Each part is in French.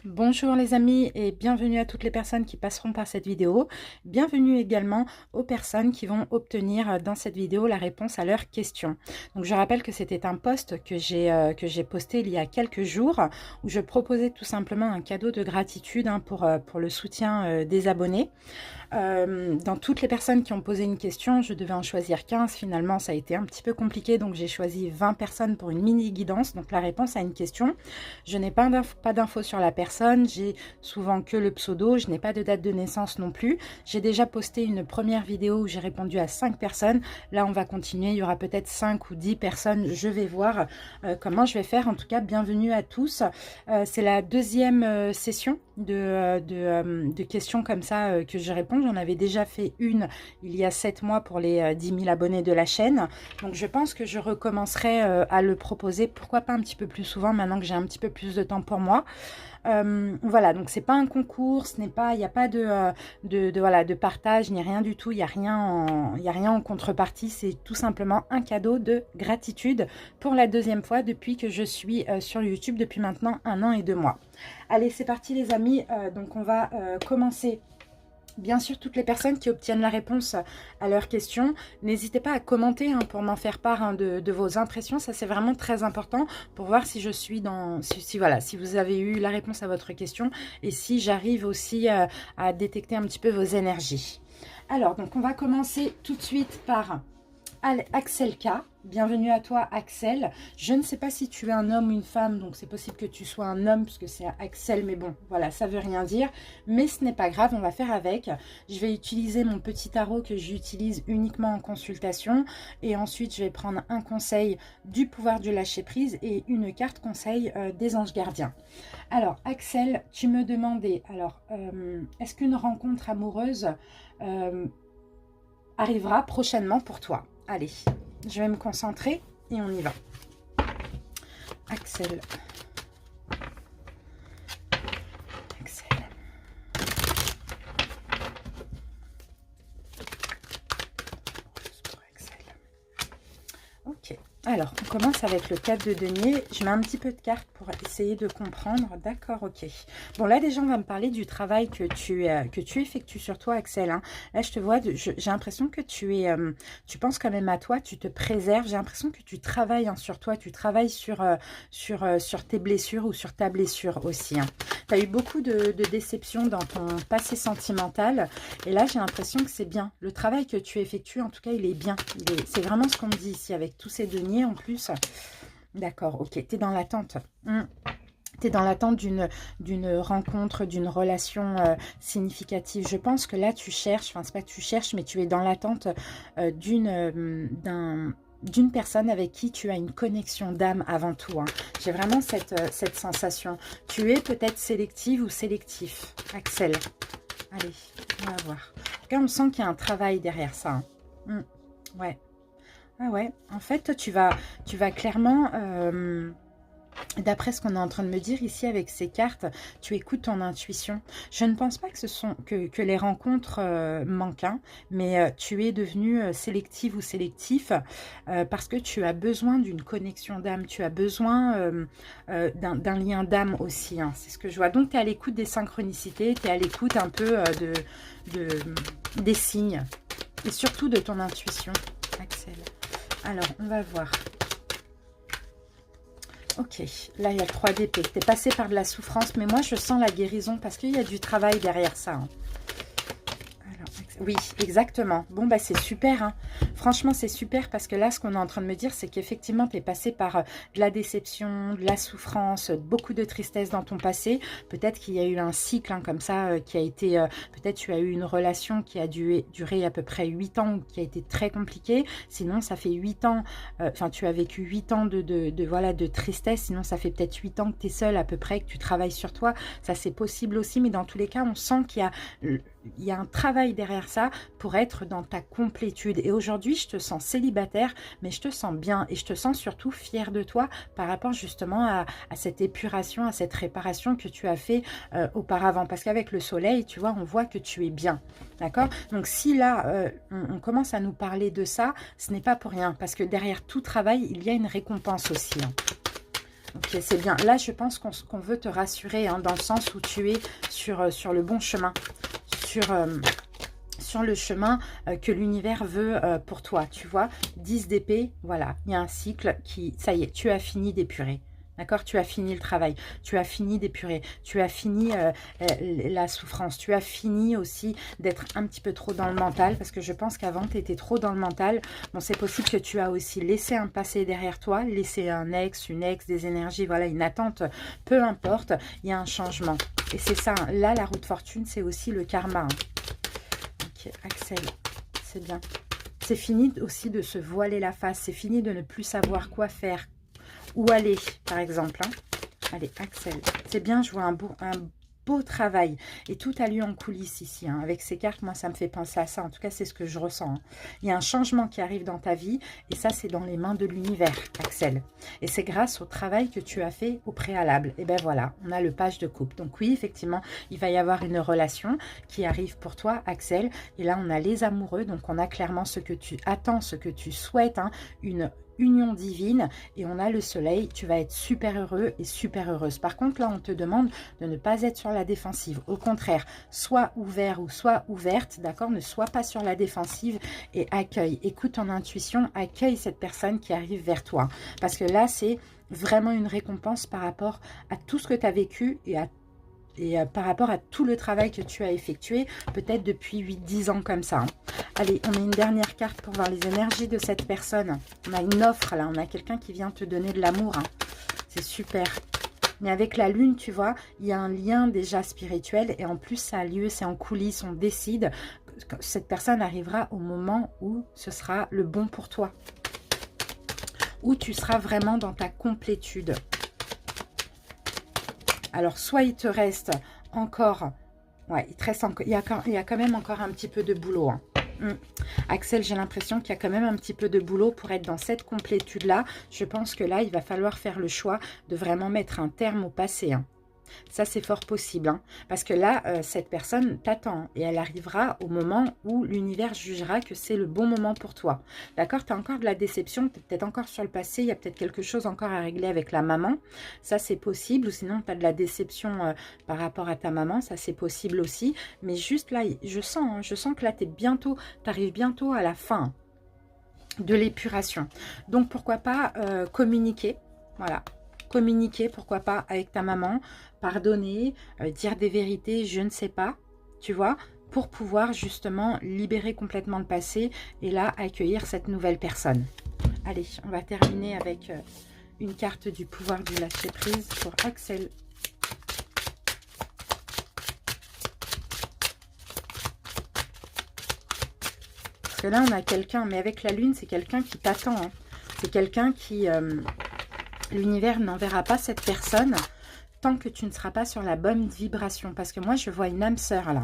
Bonjour les amis et bienvenue à toutes les personnes qui passeront par cette vidéo. Bienvenue également aux personnes qui vont obtenir dans cette vidéo la réponse à leurs questions. Donc je rappelle que c'était un post que j'ai posté il y a quelques jours où je proposais tout simplement un cadeau de gratitude pour le soutien des abonnés. Dans toutes les personnes qui ont posé une question, je devais en choisir 15. Finalement, ça a été un petit peu compliqué, donc j'ai choisi 20 personnes pour une mini guidance. Donc la réponse à une question. Je n'ai pas d'infos sur la personne, j'ai souvent que le pseudo, je n'ai pas de date de naissance non plus. J'ai déjà posté une première vidéo où j'ai répondu à 5 personnes. Là, on va continuer, il y aura peut-être 5 ou 10 personnes. Je vais voir comment je vais faire. En tout cas, bienvenue à tous. C'est la deuxième session de questions comme ça que je réponds. J'en avais déjà fait une il y a 7 mois pour les 10 000 abonnés de la chaîne. Donc je pense que je recommencerai à le proposer, pourquoi pas un petit peu plus souvent maintenant que j'ai un petit peu plus de temps pour moi. Voilà, donc c'est pas un concours, ce n'est pas, il n'y a pas de partage ni rien du tout, il n'y a rien en contrepartie, c'est tout simplement un cadeau de gratitude pour la deuxième fois depuis que je suis sur YouTube depuis maintenant 1 an et 2 mois. Allez, c'est parti les amis, donc on va commencer. Bien sûr, toutes les personnes qui obtiennent la réponse à leurs questions, n'hésitez pas à commenter pour m'en faire part de vos impressions. Ça, c'est vraiment très important pour voir si je suis dans... Voilà, si vous avez eu la réponse à votre question et si j'arrive aussi à détecter un petit peu vos énergies. Alors, donc, on va commencer tout de suite par Axel K. Bienvenue à toi Axel. Je ne sais pas si tu es un homme ou une femme, donc c'est possible que tu sois un homme puisque c'est Axel, mais bon, voilà, ça veut rien dire. Mais ce n'est pas grave, on va faire avec. Je vais utiliser mon petit tarot que j'utilise uniquement en consultation. Et ensuite, je vais prendre un conseil du pouvoir du lâcher prise et une carte conseil des anges gardiens. Alors Axel, tu me demandais, est-ce qu'une rencontre amoureuse arrivera prochainement pour toi? Allez, je vais me concentrer et on y va. Axel. Axel. Ok. Alors, on commence avec le 4 de denier. Je mets un petit peu de cartes pour essayer de comprendre. D'accord, ok. Bon, là, déjà, on va me parler du travail que tu effectues sur toi, Axel. Hein. Là, je te vois, j'ai l'impression que tu penses quand même à toi, tu te préserves. J'ai l'impression que tu travailles sur toi, tu travailles sur tes blessures ou sur ta blessure aussi. Hein. Tu as eu beaucoup de déceptions dans ton passé sentimental. Et là, j'ai l'impression que c'est bien. Le travail que tu effectues, en tout cas, il est bien. C'est vraiment ce qu'on me dit ici avec tous ces deniers en plus. D'accord, ok. Tu es dans l'attente. Tu es dans l'attente d'une rencontre, d'une relation significative. Je pense que là, tu cherches, enfin, c'est pas que tu cherches, mais tu es dans l'attente d'une personne avec qui tu as une connexion d'âme avant tout. Hein. J'ai vraiment cette sensation. Tu es peut-être sélective ou sélectif, Axel. Allez, on va voir. En tout cas, on sent qu'il y a un travail derrière ça. Hein. Ouais. Ah ouais, en fait, tu vas clairement, d'après ce qu'on est en train de me dire ici avec ces cartes, tu écoutes ton intuition. Je ne pense pas que les rencontres manquent, hein, mais tu es devenu sélective ou sélectif parce que tu as besoin d'une connexion d'âme, tu as besoin d'un lien d'âme aussi. Hein, c'est ce que je vois. Donc, tu es à l'écoute des synchronicités, tu es à l'écoute un peu des signes et surtout de ton intuition, Axel. Alors, on va voir. Ok, là, il y a 3 d'épée. Tu es passé par de la souffrance, mais moi, je sens la guérison parce qu'il y a du travail derrière ça. Hein. Alors, oui, exactement. Bon, bah, c'est super. Hein. Franchement, c'est super parce que là, ce qu'on est en train de me dire, c'est qu'effectivement, tu es passé par de la déception, de la souffrance, beaucoup de tristesse dans ton passé. Peut-être qu'il y a eu un cycle comme ça qui a été... peut-être tu as eu une relation qui a duré à peu près 8 ans, qui a été très compliquée. Sinon, ça fait 8 ans... Enfin, tu as vécu 8 ans de tristesse. Sinon, ça fait peut-être 8 ans que tu es seule à peu près, que tu travailles sur toi. Ça, c'est possible aussi. Mais dans tous les cas, on sent qu'il y a un travail derrière ça pour être dans ta complétude. Et aujourd'hui, je te sens célibataire, mais je te sens bien et je te sens surtout fière de toi par rapport justement à cette épuration, à cette réparation que tu as fait auparavant. Parce qu'avec le soleil, tu vois, on voit que tu es bien. D'accord? Donc si là, on commence à nous parler de ça, ce n'est pas pour rien. Parce que derrière tout travail, il y a une récompense aussi. Hein. Ok, c'est bien. Là, je pense qu'on veut te rassurer, hein, dans le sens où tu es sur le bon chemin. Sur le chemin que l'univers veut pour toi, tu vois. 10 d'épée, voilà, il y a un cycle qui, ça y est, tu as fini d'épurer. D'accord? Tu as fini le travail, tu as fini d'épurer, tu as fini la souffrance, tu as fini aussi d'être un petit peu trop dans le mental, parce que je pense qu'avant, tu étais trop dans le mental. Bon, c'est possible que tu as aussi laissé un passé derrière toi, laissé un ex, une ex, des énergies, voilà, une attente, peu importe, il y a un changement. Et c'est ça, hein. Là, la roue de fortune, c'est aussi le karma, hein. Ok, Axel, c'est bien. C'est fini aussi de se voiler la face, c'est fini de ne plus savoir quoi faire, où aller, par exemple, hein. Allez, Axel, c'est bien, je vois un beau travail. Et tout a lieu en coulisses ici, hein. Avec ces cartes, moi, ça me fait penser à ça. En tout cas, c'est ce que je ressens, hein. Il y a un changement qui arrive dans ta vie. Et ça, c'est dans les mains de l'univers, Axel. Et c'est grâce au travail que tu as fait au préalable. Et ben voilà, on a le page de coupe. Donc oui, effectivement, il va y avoir une relation qui arrive pour toi, Axel. Et là, on a les amoureux. Donc, on a clairement ce que tu attends, ce que tu souhaites, hein, une union divine, et on a le soleil. Tu vas être super heureux et super heureuse. Par contre, là, on te demande de ne pas être sur la défensive. Au contraire, sois ouvert ou sois ouverte, d'accord? Ne sois pas sur la défensive et accueille. Écoute ton intuition, accueille cette personne qui arrive vers toi. Parce que là, c'est vraiment une récompense par rapport à tout ce que tu as vécu et par rapport à tout le travail que tu as effectué, peut-être depuis 8-10 ans comme ça, hein. Allez, on met une dernière carte pour voir les énergies de cette personne. On a une offre là, on a quelqu'un qui vient te donner de l'amour, hein. C'est super. Mais avec la lune, tu vois, il y a un lien déjà spirituel et en plus ça a lieu, c'est en coulisses, on décide que cette personne arrivera au moment où ce sera le bon pour toi. Où tu seras vraiment dans ta complétude. Alors, soit il te reste encore... Ouais, il te reste encore... Il y a quand même encore un petit peu de boulot, hein. Axel, j'ai l'impression qu'il y a quand même un petit peu de boulot pour être dans cette complétude-là. Je pense que là, il va falloir faire le choix de vraiment mettre un terme au passé, hein. Ça, c'est fort possible, hein, parce que là, cette personne t'attend et elle arrivera au moment où l'univers jugera que c'est le bon moment pour toi. D'accord? Tu as encore de la déception, tu es peut-être encore sur le passé, il y a peut-être quelque chose encore à régler avec la maman. Ça, c'est possible. Ou sinon, tu as de la déception par rapport à ta maman. Ça, c'est possible aussi. Mais juste là, je sens que là, tu arrives bientôt à la fin de l'épuration. Donc, pourquoi pas communiquer. Voilà. Communiquer, pourquoi pas, avec ta maman, pardonner, dire des vérités, je ne sais pas, tu vois, pour pouvoir justement libérer complètement le passé et là, accueillir cette nouvelle personne. Allez, on va terminer avec une carte du pouvoir du lâcher-prise pour Axel. Parce que là, on a quelqu'un, mais avec la lune, c'est quelqu'un qui t'attend, hein. C'est quelqu'un qui... l'univers n'enverra pas cette personne tant que tu ne seras pas sur la bonne vibration. Parce que moi, je vois une âme sœur là.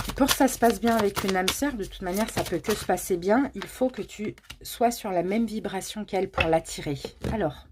Et pour que ça se passe bien avec une âme sœur, de toute manière, ça peut que se passer bien. Il faut que tu sois sur la même vibration qu'elle pour l'attirer. Alors,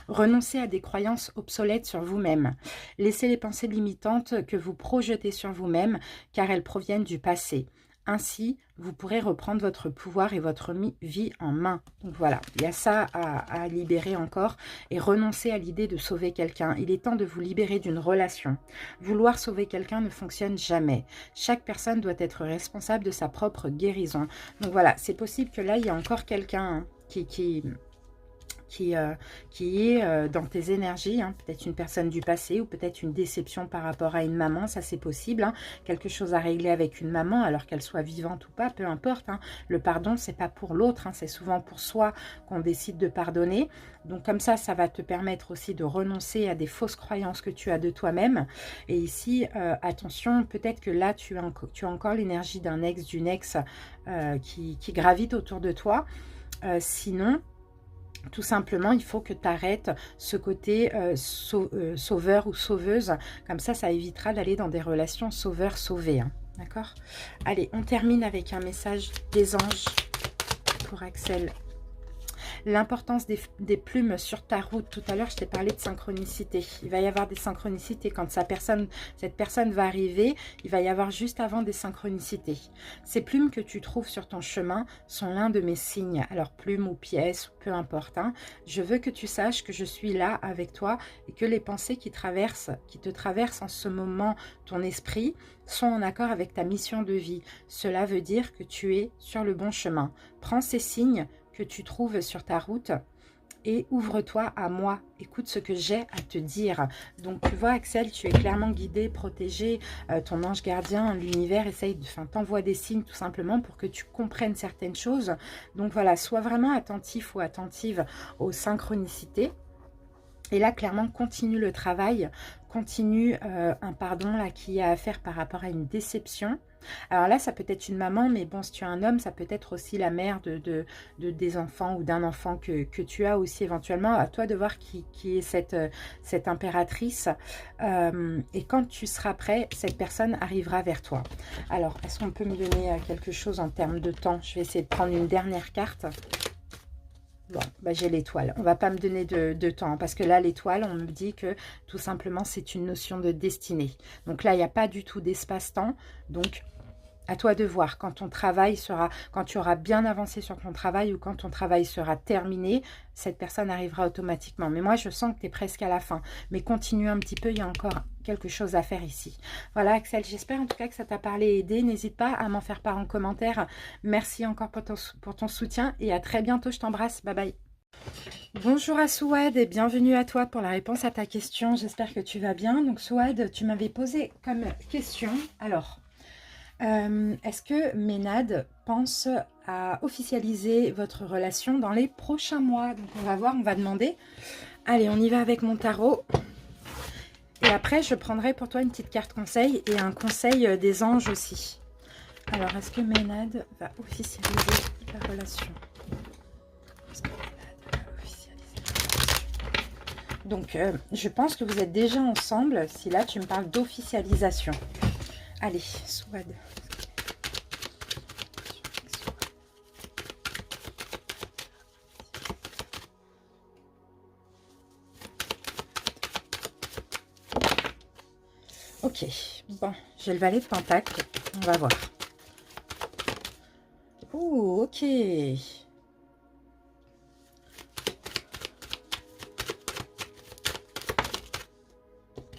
renoncez à des croyances obsolètes sur vous-même. Laissez les pensées limitantes que vous projetez sur vous-même, car elles proviennent du passé. Ainsi, vous pourrez reprendre votre pouvoir et votre vie en main. Donc voilà, il y a ça à libérer encore et renoncer à l'idée de sauver quelqu'un. Il est temps de vous libérer d'une relation. Vouloir sauver quelqu'un ne fonctionne jamais. Chaque personne doit être responsable de sa propre guérison. Donc voilà, c'est possible que là, il y a encore quelqu'un, hein, qui est dans tes énergies, hein, peut-être une personne du passé ou peut-être une déception par rapport à une maman, ça c'est possible, hein, quelque chose à régler avec une maman alors qu'elle soit vivante ou pas, peu importe, hein. Le pardon c'est pas pour l'autre, hein, c'est souvent pour soi qu'on décide de pardonner. Donc comme ça va te permettre aussi de renoncer à des fausses croyances que tu as de toi-même. Et ici, attention, peut-être que là tu as encore l'énergie d'un ex, d'une ex qui gravite autour de toi. Sinon, tout simplement, il faut que tu arrêtes ce côté sauveur ou sauveuse. Comme ça évitera d'aller dans des relations sauveur-sauvé, hein. D'accord? Allez, on termine avec un message des anges pour Axel. L'importance des plumes sur ta route. Tout à l'heure, je t'ai parlé de synchronicité. Il va y avoir des synchronicités. Quand cette personne va arriver, il va y avoir juste avant des synchronicités. Ces plumes que tu trouves sur ton chemin sont l'un de mes signes. Alors, plumes ou pièces, peu importe. Hein. Je veux que tu saches que je suis là avec toi et que les pensées qui te traversent en ce moment, ton esprit, sont en accord avec ta mission de vie. Cela veut dire que tu es sur le bon chemin. Prends ces signes que tu trouves sur ta route et ouvre-toi à moi. Écoute ce que j'ai à te dire. Donc, tu vois, Axel, tu es clairement guidé, protégé. Ton ange gardien, l'univers, t'envoie des signes tout simplement pour que tu comprennes certaines choses. Donc, voilà, sois vraiment attentif ou attentive aux synchronicités. Et là, clairement, continue le travail, continue un pardon là qu'il y a à faire par rapport à une déception. Alors là, ça peut être une maman, mais bon, si tu es un homme, ça peut être aussi la mère des enfants ou d'un enfant que tu as aussi éventuellement. À toi de voir qui est cette impératrice. Et quand tu seras prêt, cette personne arrivera vers toi. Alors, est-ce qu'on peut me donner quelque chose en termes de temps? Je vais essayer de prendre une dernière carte. Bon, bah j'ai l'étoile. On ne va pas me donner de temps, parce que là, l'étoile, on me dit que tout simplement, c'est une notion de destinée. Donc là, il n'y a pas du tout d'espace-temps. Donc, à toi de voir quand ton travail sera, quand tu auras bien avancé sur ton travail ou quand ton travail sera terminé, cette personne arrivera automatiquement. Mais moi, je sens que tu es presque à la fin. Mais continue un petit peu, il y a encore quelque chose à faire ici. Voilà, Axel, j'espère en tout cas que ça t'a parlé et aidé. N'hésite pas à m'en faire part en commentaire. Merci encore pour ton soutien et à très bientôt. Je t'embrasse. Bye bye. Bonjour à Souad et bienvenue à toi pour la réponse à ta question. J'espère que tu vas bien. Donc Souad, tu m'avais posé comme question. Alors, est-ce que Ménade pense à officialiser votre relation dans les prochains mois? Donc on va voir, on va demander. Allez, on y va avec mon tarot. Et après, je prendrai pour toi une petite carte conseil et un conseil des anges aussi. Alors, est-ce que Ménade va officialiser la relation? Est-ce que Ménade va officialiser la relation? Donc, je pense que vous êtes déjà ensemble, si là, tu me parles d'officialisation. Allez, Souad. Ok, bon, j'ai le valet de Pentacle, on va voir. Oh, ok.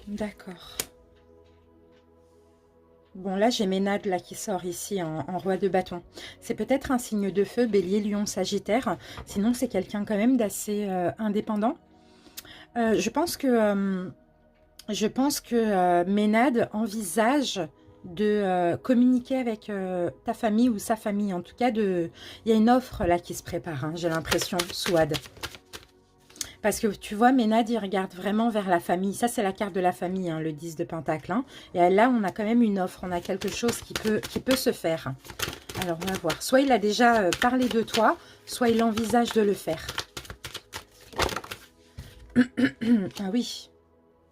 D'accord. Bon, là, j'ai Ménade là, qui sort ici en roi de bâton. C'est peut-être un signe de feu, bélier, lion, sagittaire. Sinon, c'est quelqu'un quand même d'assez indépendant. Je pense que Ménade envisage de communiquer avec ta famille ou sa famille. En tout cas, il y a une offre là qui se prépare, hein, j'ai l'impression, Souad. Parce que tu vois, Ménade, il regarde vraiment vers la famille. Ça, c'est la carte de la famille, hein, le 10 de Pentacle. Hein. Et là, on a quand même une offre. On a quelque chose qui peut se faire. Alors, on va voir. Soit il a déjà parlé de toi, soit il envisage de le faire. Ah oui,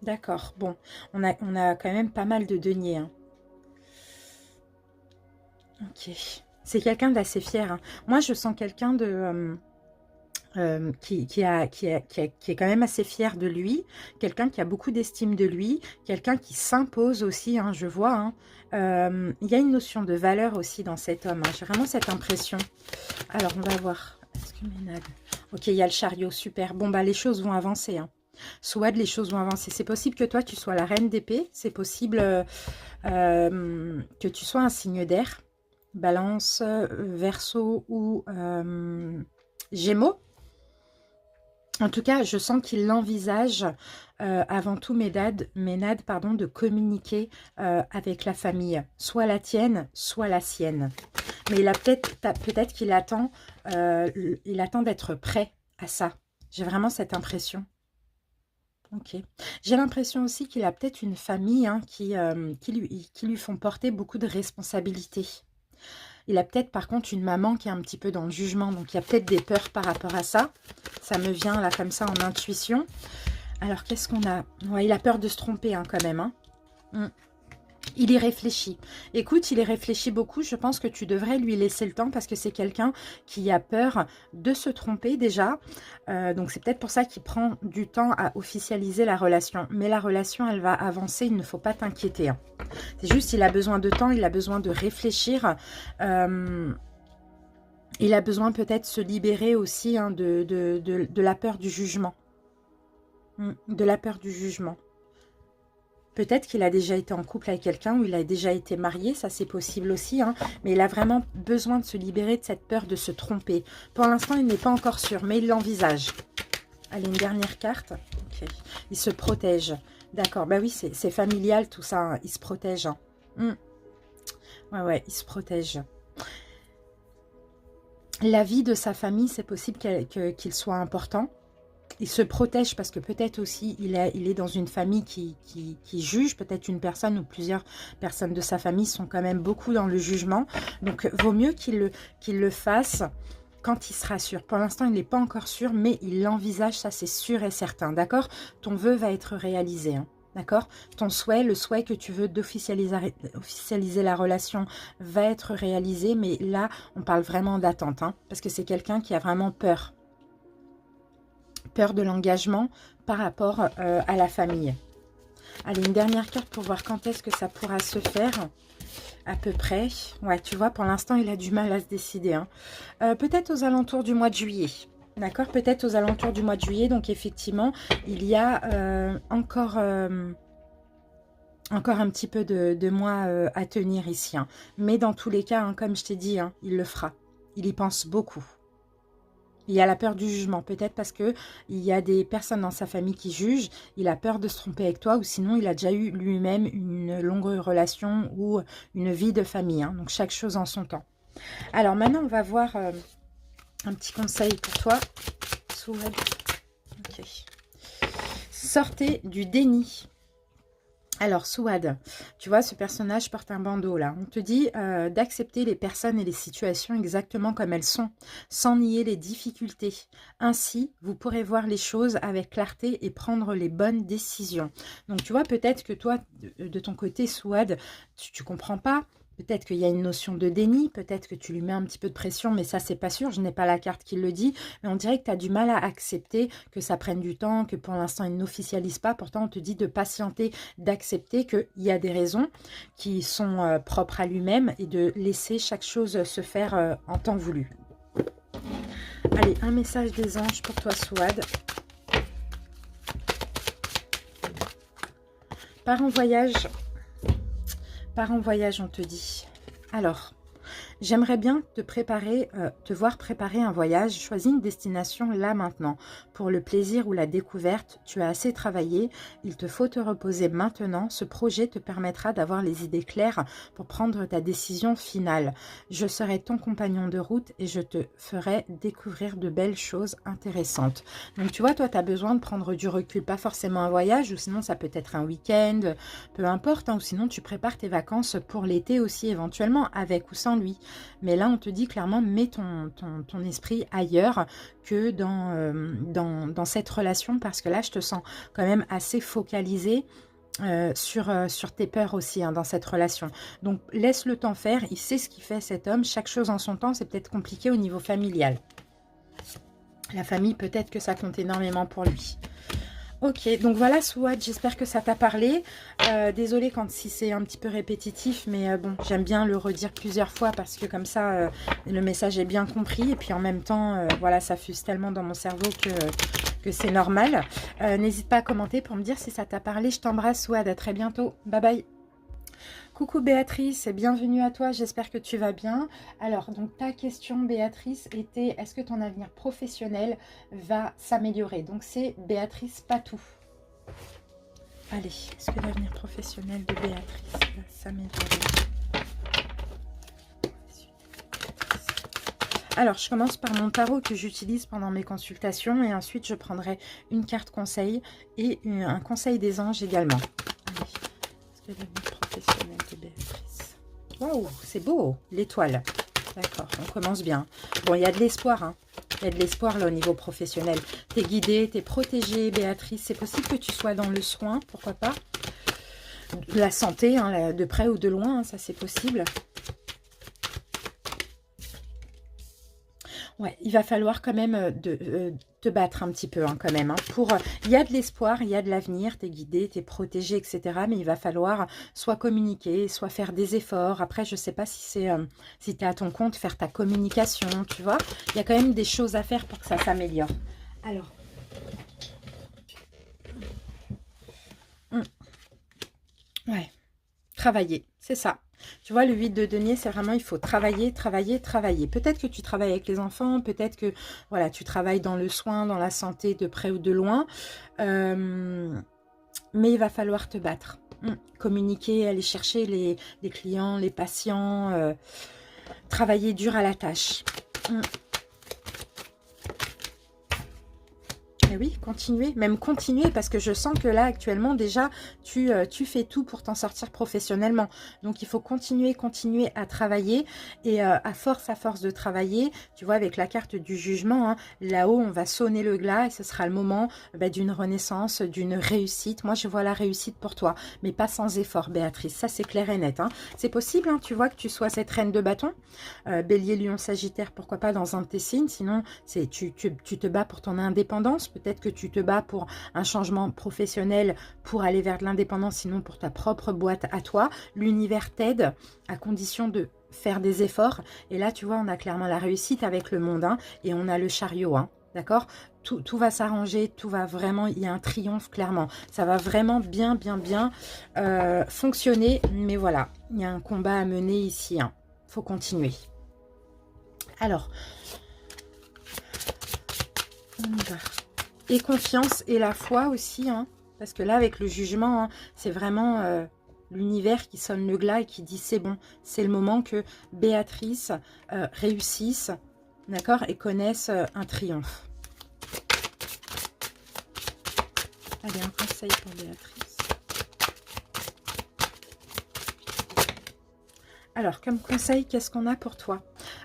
d'accord. Bon, on a quand même pas mal de deniers. Hein. Ok. C'est quelqu'un d'assez fier. Hein. Moi, je sens quelqu'un de... qui est quand même assez fier de lui, quelqu'un qui a beaucoup d'estime de lui, quelqu'un qui s'impose aussi, hein, je vois. Hein. Il y a une notion de valeur aussi dans cet homme, hein. J'ai vraiment cette impression. Alors, on va voir. Est-ce que Ménade... Ok, il y a le chariot, super. Bon, bah, les choses vont avancer. Hein. Souad, les choses vont avancer. C'est possible que toi, tu sois la reine d'épée. C'est possible que tu sois un signe d'air. Balance, Verseau ou Gémeaux. En tout cas, je sens qu'il envisage avant tout, Ménade, de communiquer avec la famille. Soit la tienne, soit la sienne. Mais il a peut-être qu'il attend, d'être prêt à ça. J'ai vraiment cette impression. Ok. J'ai l'impression aussi qu'il a peut-être une famille hein, qui lui font porter beaucoup de responsabilités. Il a peut-être par contre une maman qui est un petit peu dans le jugement. Donc il y a peut-être des peurs par rapport à ça. Ça me vient là comme ça en intuition. Alors qu'est-ce qu'on a? Ouais, il a peur de se tromper hein, quand même. Hein. Il y réfléchit. Écoute, il y réfléchit beaucoup. Je pense que tu devrais lui laisser le temps parce que c'est quelqu'un qui a peur de se tromper déjà. Donc, c'est peut-être pour ça qu'il prend du temps à officialiser la relation. Mais la relation, elle va avancer. Il ne faut pas t'inquiéter, hein. C'est juste, il a besoin de temps, il a besoin de réfléchir. Il a besoin peut-être de se libérer aussi, hein, de la peur du jugement. De la peur du jugement. Peut-être qu'il a déjà été en couple avec quelqu'un ou il a déjà été marié, ça c'est possible aussi, hein, mais il a vraiment besoin de se libérer de cette peur de se tromper. Pour l'instant, il n'est pas encore sûr, mais il l'envisage. Allez, une dernière carte. Okay. Il se protège. D'accord, bah oui, c'est familial tout ça, hein. Il se protège. Hein. Ouais, il se protège. La vie de sa famille, c'est possible qu'il soit important. Il se protège parce que peut-être aussi il est dans une famille qui juge, peut-être une personne ou plusieurs personnes de sa famille sont quand même beaucoup dans le jugement. Donc, vaut mieux qu'il le fasse quand il sera sûr. Pour l'instant, il n'est pas encore sûr, mais il l'envisage, ça c'est sûr et certain, d'accord? Ton vœu va être réalisé, hein, d'accord? Ton souhait, le souhait que tu veux d'officialiser la relation va être réalisé, mais là, on parle vraiment d'attente, hein, parce que c'est quelqu'un qui a vraiment peur. Peur de l'engagement par rapport à la famille. Allez, une dernière carte pour voir quand est-ce que ça pourra se faire, à peu près. Ouais, tu vois, pour l'instant, il a du mal à se décider, hein. Peut-être aux alentours du mois de juillet. D'accord, peut-être aux alentours du mois de juillet. Donc, effectivement, il y a encore un petit peu de mois à tenir ici, hein. Mais dans tous les cas, hein, comme je t'ai dit, hein, il le fera. Il y pense beaucoup. Il y a la peur du jugement, peut-être parce que il y a des personnes dans sa famille qui jugent, il a peur de se tromper avec toi, ou sinon il a déjà eu lui-même une longue relation ou une vie de famille, hein. Donc chaque chose en son temps. Alors maintenant, on va voir un petit conseil pour toi. Okay. Sortez du déni. Alors, Souad, tu vois, ce personnage porte un bandeau là. On te dit d'accepter les personnes et les situations exactement comme elles sont, sans nier les difficultés. Ainsi, vous pourrez voir les choses avec clarté et prendre les bonnes décisions. Donc, tu vois, peut-être que toi, de ton côté, Souad, tu ne comprends pas. Peut-être qu'il y a une notion de déni, peut-être que tu lui mets un petit peu de pression, mais ça, c'est pas sûr. Je n'ai pas la carte qui le dit, mais on dirait que tu as du mal à accepter que ça prenne du temps, que pour l'instant, il n'officialise pas. Pourtant, on te dit de patienter, d'accepter qu'il y a des raisons qui sont propres à lui-même et de laisser chaque chose se faire en temps voulu. Allez, un message des anges pour toi, Souad. Pars en voyage. Pars en voyage, on te dit. Alors, j'aimerais bien te voir préparer un voyage. Choisis une destination là maintenant. Pour le plaisir ou la découverte, tu as assez travaillé. Il te faut te reposer maintenant. Ce projet te permettra d'avoir les idées claires pour prendre ta décision finale. Je serai ton compagnon de route et je te ferai découvrir de belles choses intéressantes. Donc tu vois, toi, tu as besoin de prendre du recul. Pas forcément un voyage, ou sinon ça peut être un week-end, peu importe, hein, ou sinon tu prépares tes vacances pour l'été aussi éventuellement, avec ou sans lui. Mais là, on te dit clairement, mets ton esprit ailleurs que dans cette relation, parce que là, je te sens quand même assez focalisé sur tes peurs aussi, hein, dans cette relation. Donc, laisse le temps faire. Il sait ce qu'il fait, cet homme. Chaque chose en son temps, c'est peut-être compliqué au niveau familial. La famille, peut-être que ça compte énormément pour lui. Ok, donc voilà Souad, j'espère que ça t'a parlé. Désolée si c'est un petit peu répétitif, mais bon, j'aime bien le redire plusieurs fois parce que comme ça, le message est bien compris. Et puis en même temps, voilà, ça fuse tellement dans mon cerveau que c'est normal. N'hésite pas à commenter pour me dire si ça t'a parlé. Je t'embrasse Souad, à très bientôt. Bye bye. Coucou Béatrice, et bienvenue à toi, j'espère que tu vas bien. Alors, donc ta question Béatrice était, est-ce que ton avenir professionnel va s'améliorer? Donc c'est Béatrice Patou. Allez, est-ce que l'avenir professionnel de Béatrice va s'améliorer? Alors, je commence par mon tarot que j'utilise pendant mes consultations et ensuite je prendrai une carte conseil et un conseil des anges également. Allez, est-ce que l'avenir professionnel de Béatrice? Waouh, c'est beau, l'étoile. D'accord, on commence bien. Bon, il y a de l'espoir, hein. Il y a de l'espoir là au niveau professionnel. Tu es guidée, tu es protégée, Béatrice. C'est possible que tu sois dans le soin, pourquoi pas. la santé, hein, de près ou de loin, hein, ça c'est possible. Ouais, il va falloir quand même te battre un petit peu, hein, quand même. Hein, il y a de l'espoir, il y a de l'avenir, t'es guidé, t'es protégé, etc. Mais il va falloir soit communiquer, soit faire des efforts. Après, je sais pas si c'est si tu es à ton compte, faire ta communication, tu vois. Il y a quand même des choses à faire pour que ça s'améliore. Alors. Ouais, travailler, c'est ça. Tu vois, le 8 de denier, c'est vraiment, il faut travailler, travailler, travailler. Peut-être que tu travailles avec les enfants, peut-être que, voilà, tu travailles dans le soin, dans la santé, de près ou de loin. Mais il va falloir te battre. Communiquer, aller chercher les clients, les patients, travailler dur à la tâche. Et oui, continuer, même continuer, parce que je sens que là, actuellement, déjà, tu fais tout pour t'en sortir professionnellement. Donc, il faut continuer, continuer à travailler. Et à force de travailler, tu vois, avec la carte du jugement, hein, là-haut, on va sonner le glas et ce sera le moment d'une renaissance, d'une réussite. Moi, je vois la réussite pour toi, mais pas sans effort, Béatrice. Ça, c'est clair et net. Hein. C'est possible, hein, tu vois, que tu sois cette reine de bâton. Bélier, Lion, Sagittaire, pourquoi pas dans un de tes signes. Sinon, tu te bats pour ton indépendance. Peut-être que tu te bats pour un changement professionnel pour aller vers de l'indépendance, sinon pour ta propre boîte à toi. L'univers t'aide à condition de faire des efforts. Et là, tu vois, on a clairement la réussite avec le monde. Hein, et on a le chariot. Hein, d'accord ? Tout va s'arranger, tout va vraiment, il y a un triomphe clairement. Ça va vraiment bien fonctionner. Mais voilà, il y a un combat à mener ici. Hein. Faut continuer. Alors, on y va. Et confiance et la foi aussi, hein, parce que là, avec le jugement, hein, c'est vraiment l'univers qui sonne le glas et qui dit c'est bon, c'est le moment que Béatrice réussisse, d'accord, et connaisse un triomphe. Allez, un conseil pour Béatrice. Alors, comme conseil, qu'est-ce qu'on a pour toi?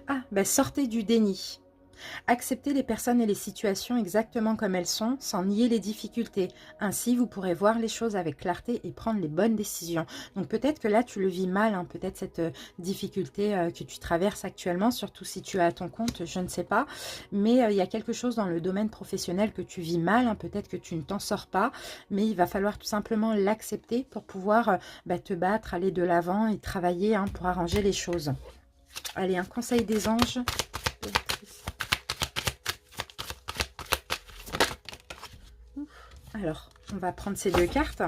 Ah, ben sortez du déni. Acceptez les personnes et les situations exactement comme elles sont, sans nier les difficultés. Ainsi, vous pourrez voir les choses avec clarté et prendre les bonnes décisions. Donc peut-être que là, tu le vis mal, hein, peut-être cette difficulté que tu traverses actuellement, surtout si tu es à ton compte, je ne sais pas. Mais il y a quelque chose dans le domaine professionnel que tu vis mal, hein, peut-être que tu ne t'en sors pas, mais il va falloir tout simplement l'accepter pour pouvoir te battre, aller de l'avant et travailler hein, pour arranger les choses. Allez, un conseil des anges. Alors, on va prendre ces deux cartes.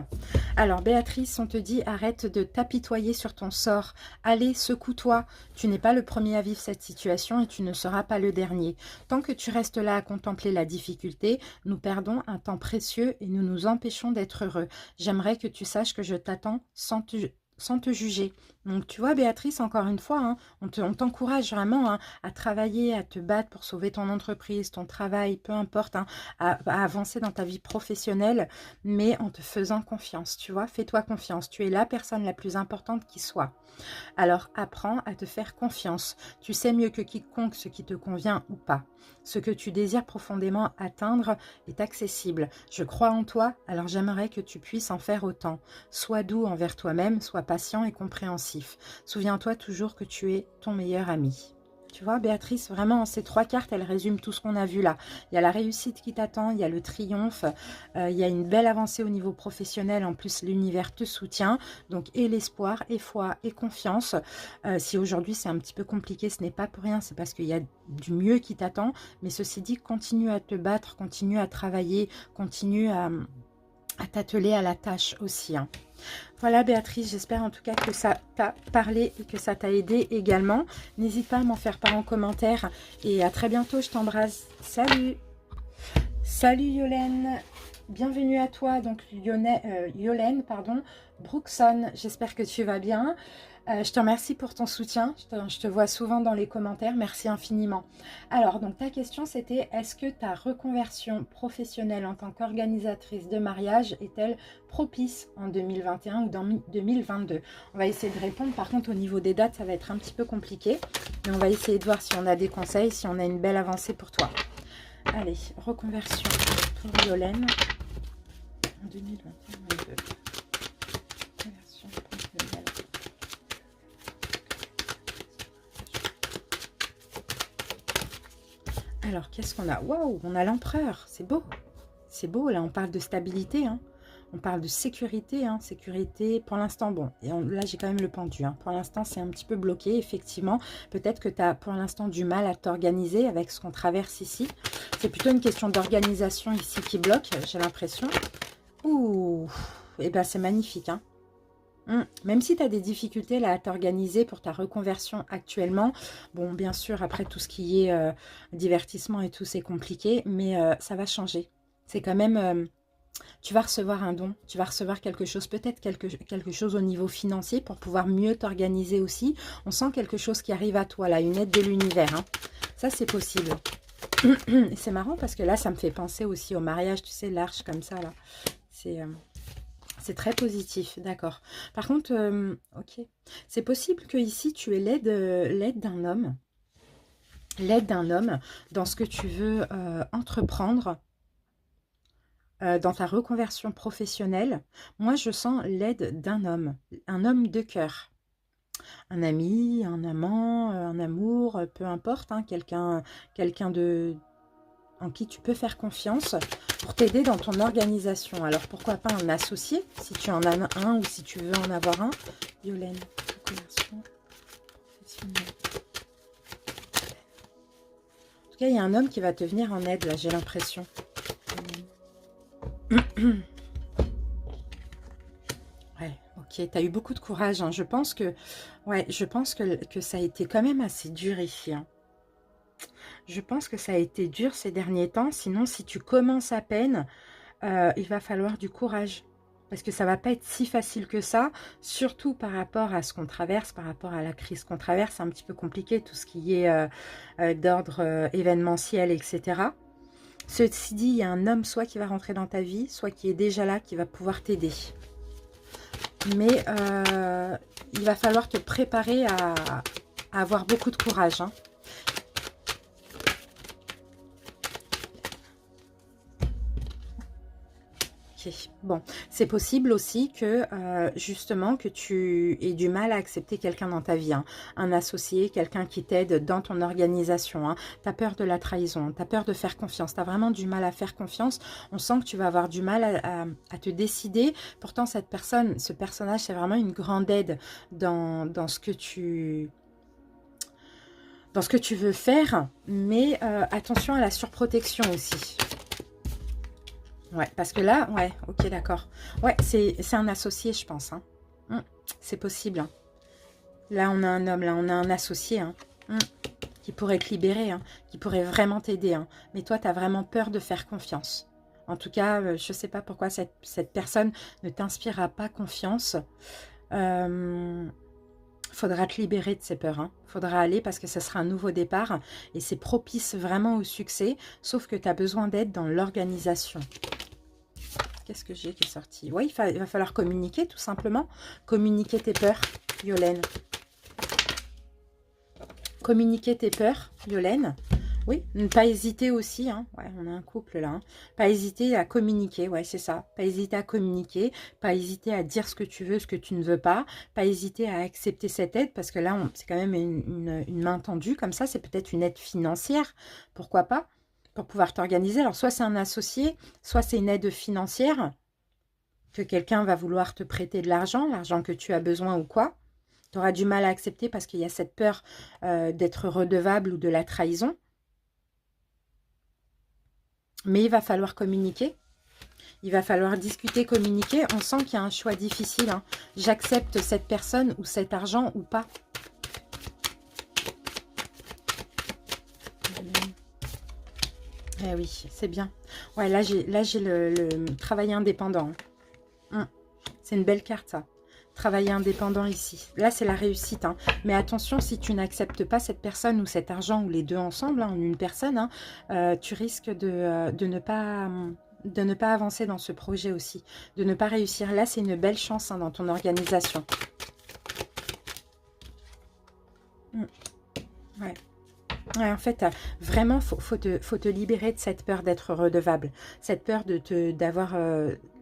Alors, Béatrice, on te dit, arrête de t'apitoyer sur ton sort. Allez, secoue-toi. Tu n'es pas le premier à vivre cette situation et tu ne seras pas le dernier. Tant que tu restes là à contempler la difficulté, nous perdons un temps précieux et nous nous empêchons d'être heureux. J'aimerais que tu saches que je t'attends sans te juger. Donc, tu vois, Béatrice, encore une fois, hein, on t'encourage vraiment hein, à travailler, à te battre pour sauver ton entreprise, ton travail, peu importe, hein, à avancer dans ta vie professionnelle, mais en te faisant confiance, tu vois. Fais-toi confiance. Tu es la personne la plus importante qui soit. Alors, apprends à te faire confiance. Tu sais mieux que quiconque ce qui te convient ou pas. Ce que tu désires profondément atteindre est accessible. Je crois en toi, alors j'aimerais que tu puisses en faire autant. Sois doux envers toi-même, sois patient et compréhensif. Souviens-toi toujours que tu es ton meilleur ami. Tu vois, Béatrice, vraiment, ces trois cartes, elles résument tout ce qu'on a vu là. Il y a la réussite qui t'attend, il y a le triomphe, il y a une belle avancée au niveau professionnel. En plus, l'univers te soutient. Donc, et l'espoir, et foi, et confiance. Si aujourd'hui, c'est un petit peu compliqué, ce n'est pas pour rien. C'est parce qu'il y a du mieux qui t'attend. Mais ceci dit, continue à te battre, continue à travailler, continue à t'atteler à la tâche aussi. Hein. Voilà Béatrice, j'espère en tout cas que ça t'a parlé et que ça t'a aidé également. N'hésite pas à m'en faire part en commentaire et à très bientôt, je t'embrasse. Salut! Salut Yolène! Bienvenue à toi, donc Yolène, pardon, Brookson, j'espère que tu vas bien. Je te remercie pour ton soutien, je te vois souvent dans les commentaires, merci infiniment. Alors, donc ta question c'était, est-ce que ta reconversion professionnelle en tant qu'organisatrice de mariage est-elle propice en 2021 ou dans 2022? On va essayer de répondre, par contre au niveau des dates ça va être un petit peu compliqué, mais on va essayer de voir si on a des conseils, si on a une belle avancée pour toi. Allez, reconversion pour Yolène en 2021-2022. Alors, qu'est-ce qu'on a? Waouh, on a l'empereur. C'est beau. C'est beau, là, on parle de stabilité, hein. On parle de sécurité, hein. Sécurité, pour l'instant, bon. Et là, j'ai quand même le pendu, hein. Pour l'instant, c'est un petit peu bloqué, effectivement. Peut-être que tu as, pour l'instant, du mal à t'organiser avec ce qu'on traverse ici. C'est plutôt une question d'organisation ici qui bloque, j'ai l'impression. Ouh, et ben c'est magnifique, hein. Même si tu as des difficultés là à t'organiser pour ta reconversion actuellement, bon, bien sûr, après tout ce qui est divertissement et tout, c'est compliqué, mais ça va changer. C'est quand même, tu vas recevoir un don, tu vas recevoir quelque chose, peut-être quelque chose au niveau financier pour pouvoir mieux t'organiser aussi. On sent quelque chose qui arrive à toi, là, une aide de l'univers, hein. Ça, c'est possible. Et c'est marrant parce que là, ça me fait penser aussi au mariage, tu sais, l'arche comme ça, là. C'est très positif, d'accord. Par contre, ok, c'est possible que ici tu aies l'aide d'un homme. L'aide d'un homme dans ce que tu veux entreprendre, dans ta reconversion professionnelle. Moi, je sens l'aide d'un homme, un homme de cœur. Un ami, un amant, un amour, peu importe, hein, quelqu'un de en qui tu peux faire confiance pour t'aider dans ton organisation. Alors, pourquoi pas un associé, si tu en as un ou si tu veux en avoir un. Violaine, reconversion professionnelle. En tout cas, il y a un homme qui va te venir en aide, là, j'ai l'impression. Ouais, ok, tu as eu beaucoup de courage, hein. Je pense que, ouais, je pense que ça a été quand même assez dur ici, hein. Je pense que ça a été dur ces derniers temps. Sinon, si tu commences à peine, il va falloir du courage. Parce que ça va pas être si facile que ça, surtout par rapport à ce qu'on traverse, par rapport à la crise qu'on traverse. C'est un petit peu compliqué, tout ce qui est d'ordre événementiel, etc. Ceci dit, il y a un homme soit qui va rentrer dans ta vie, soit qui est déjà là, qui va pouvoir t'aider. Mais il va falloir te préparer à avoir beaucoup de courage, hein. Bon, c'est possible aussi que justement que tu aies du mal à accepter quelqu'un dans ta vie, hein. Un associé, quelqu'un qui t'aide dans ton organisation, hein. Tu as peur de la trahison, tu as peur de faire confiance, tu as vraiment du mal à faire confiance. On sent que tu vas avoir du mal à te décider. Pourtant, cette personne, ce personnage, c'est vraiment une grande aide dans ce que tu veux faire. Mais attention à la surprotection aussi. Ouais, parce que là, ouais, ok, d'accord. Ouais, c'est un associé, je pense, hein. C'est possible, hein. Là, on a un homme, là, on a un associé, hein, qui pourrait te libérer, hein, qui pourrait vraiment t'aider, hein. Mais toi, tu as vraiment peur de faire confiance. En tout cas, je ne sais pas pourquoi cette personne ne t'inspirera pas confiance. Faudra te libérer de ces peurs, hein. Faudra aller parce que ce sera un nouveau départ et c'est propice vraiment au succès, sauf que tu as besoin d'aide dans l'organisation. Qu'est-ce que j'ai qui est sorti? Oui, il va falloir communiquer, tout simplement. Communiquer tes peurs, Violaine. Communiquer tes peurs, Violaine. Oui, ne pas hésiter aussi, hein. Ouais, on a un couple là, hein. Pas hésiter à communiquer, ouais, c'est ça. Pas hésiter à communiquer, pas hésiter à dire ce que tu veux, ce que tu ne veux pas. Pas hésiter à accepter cette aide, parce que là, c'est quand même une main tendue, comme ça. C'est peut-être une aide financière, pourquoi pas, pour pouvoir t'organiser. Alors, soit c'est un associé, soit c'est une aide financière, que quelqu'un va vouloir te prêter de l'argent que tu as besoin ou quoi. Tu auras du mal à accepter parce qu'il y a cette peur d'être redevable ou de la trahison. Mais il va falloir communiquer. Il va falloir discuter, communiquer. On sent qu'il y a un choix difficile, hein. J'accepte cette personne ou cet argent ou pas. Eh oui, c'est bien. Ouais, là j'ai le travail indépendant. C'est une belle carte, ça. Travailler indépendant ici. Là, c'est la réussite, hein. Mais attention, si tu n'acceptes pas cette personne ou cet argent, ou les deux ensemble, hein, en une personne, hein, tu risques de ne pas avancer dans ce projet aussi. De ne pas réussir. Là, c'est une belle chance, hein, dans ton organisation. Ouais. Ouais, en fait, vraiment, faut te libérer de cette peur d'être redevable. Cette peur d'avoir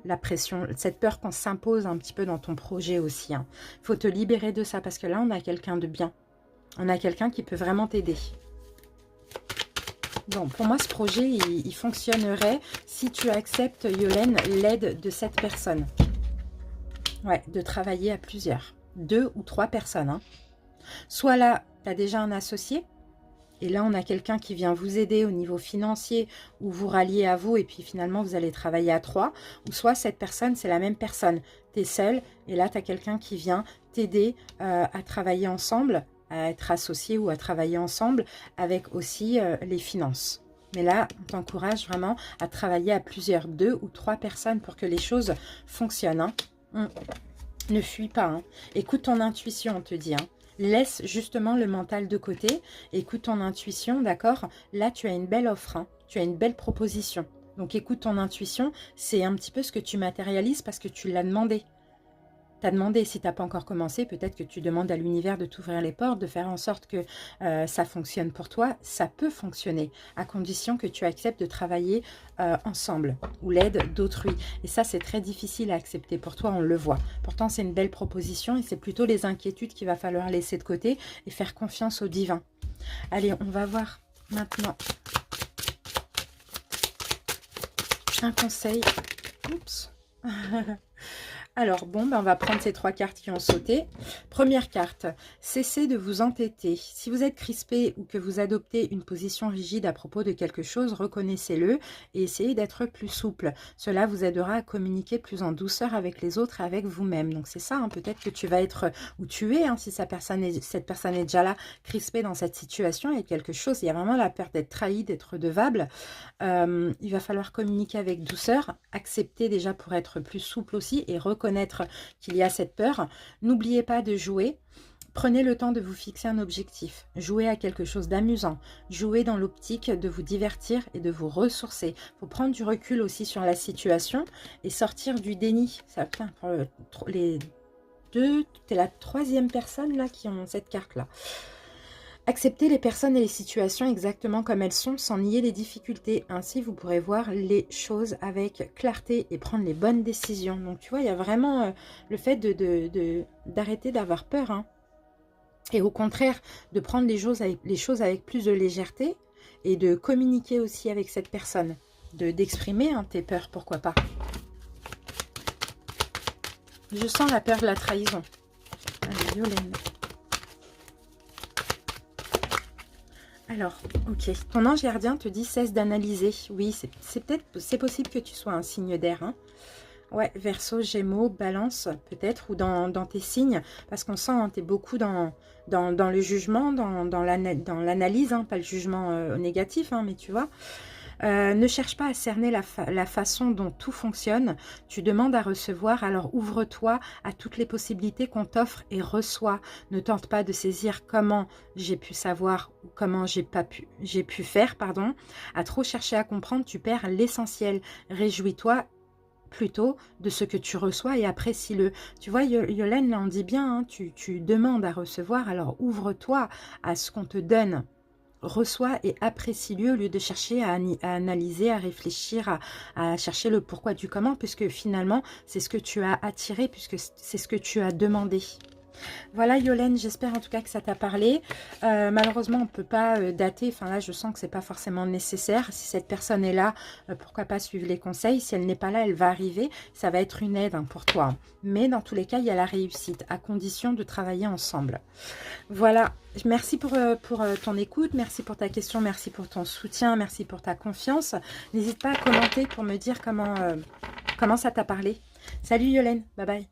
la pression. Cette peur qu'on s'impose un petit peu dans ton projet aussi, hein. Faut te libérer de ça parce que là, on a quelqu'un de bien. On a quelqu'un qui peut vraiment t'aider. Bon, pour moi, ce projet, il fonctionnerait si tu acceptes, Yolène, l'aide de cette personne. Ouais, de travailler à plusieurs. 2 ou 3 personnes. Hein. Soit là, tu as déjà un associé. Et là, on a quelqu'un qui vient vous aider au niveau financier ou vous rallier à vous et puis finalement, vous allez travailler à 3. Ou soit cette personne, c'est la même personne. Tu es seul et là, tu as quelqu'un qui vient t'aider à travailler ensemble, à être associé ou à travailler ensemble avec aussi les finances. Mais là, on t'encourage vraiment à travailler à plusieurs, 2 ou 3 personnes pour que les choses fonctionnent. Hein. Ne fuis pas. Hein. Écoute ton intuition, on te dit. Hein. Laisse justement le mental de côté. Écoute ton intuition, d'accord? Là, tu as une belle offre. Hein. Tu as une belle proposition. Donc, écoute ton intuition. C'est un petit peu ce que tu matérialises parce que tu l'as demandé. Tu as demandé, si tu n'as pas encore commencé, peut-être que tu demandes à l'univers de t'ouvrir les portes, de faire en sorte que ça fonctionne pour toi. Ça peut fonctionner, à condition que tu acceptes de travailler ensemble ou l'aide d'autrui. Et ça, c'est très difficile à accepter pour toi, on le voit. Pourtant, c'est une belle proposition et c'est plutôt les inquiétudes qu'il va falloir laisser de côté et faire confiance au divin. Allez, on va voir maintenant un conseil. Oups. Alors, bon, ben on va prendre ces 3 cartes qui ont sauté. Première carte, cessez de vous entêter. Si vous êtes crispé ou que vous adoptez une position rigide à propos de quelque chose, reconnaissez-le et essayez d'être plus souple. Cela vous aidera à communiquer plus en douceur avec les autres et avec vous-même. Donc, c'est ça, hein, peut-être que tu vas être où tu es, hein, si cette personne est déjà là, crispée dans cette situation et quelque chose. Il y a vraiment la peur d'être trahi, d'être redevable. Il va falloir communiquer avec douceur, accepter déjà pour être plus souple aussi et reconnaître qu'il y a cette peur. N'oubliez pas de jouer. Prenez le temps de vous fixer un objectif. Jouez à quelque chose d'amusant. Jouez dans l'optique de vous divertir et de vous ressourcer. Il faut prendre du recul aussi sur la situation et sortir du déni. Ça, putain, pour les deux, tu es la 3e personne là qui ont cette carte-là. Acceptez les personnes et les situations exactement comme elles sont sans nier les difficultés. Ainsi, vous pourrez voir les choses avec clarté et prendre les bonnes décisions. Donc, tu vois, il y a vraiment le fait d'arrêter d'avoir peur. Hein. Et au contraire, de prendre les choses avec plus de légèreté et de communiquer aussi avec cette personne. D'exprimer tes peurs, pourquoi pas. Je sens la peur de la trahison. Allez, Yolène. Alors, ok. Ton ange gardien te dit cesse d'analyser. Oui, c'est possible que tu sois un signe d'air. Hein. Ouais, Verseau, Gémeaux, Balance, peut-être, ou dans tes signes. Parce qu'on sent, hein, tu es beaucoup dans le jugement, dans l'analyse, hein, pas le jugement négatif, hein, mais tu vois. Ne cherche pas à cerner la façon dont tout fonctionne. Tu demandes à recevoir, alors ouvre-toi à toutes les possibilités qu'on t'offre et reçois. Ne tente pas de saisir comment j'ai pu savoir ou comment j'ai pu faire, pardon. À trop chercher à comprendre, tu perds l'essentiel. Réjouis-toi plutôt de ce que tu reçois et apprécie-le. Tu vois, Yolène, là on dit bien, hein, tu demandes à recevoir, alors ouvre-toi à ce qu'on te donne. Reçois et apprécie-le au lieu de chercher à analyser, à réfléchir, à chercher le pourquoi du comment, puisque finalement, c'est ce que tu as attiré, puisque c'est ce que tu as demandé. Voilà Yolène, j'espère en tout cas que ça t'a parlé. Malheureusement, on ne peut pas dater. Enfin là, je sens que ce n'est pas forcément nécessaire. Si cette personne est là, pourquoi pas suivre les conseils. Si elle n'est pas là, elle va arriver. Ça va être une aide pour toi. Mais dans tous les cas, il y a la réussite, à condition de travailler ensemble. Voilà, merci pour ton écoute. Merci pour ta question. Merci pour ton soutien. Merci pour ta confiance. N'hésite pas à commenter pour me dire comment ça t'a parlé. Salut Yolène, bye bye.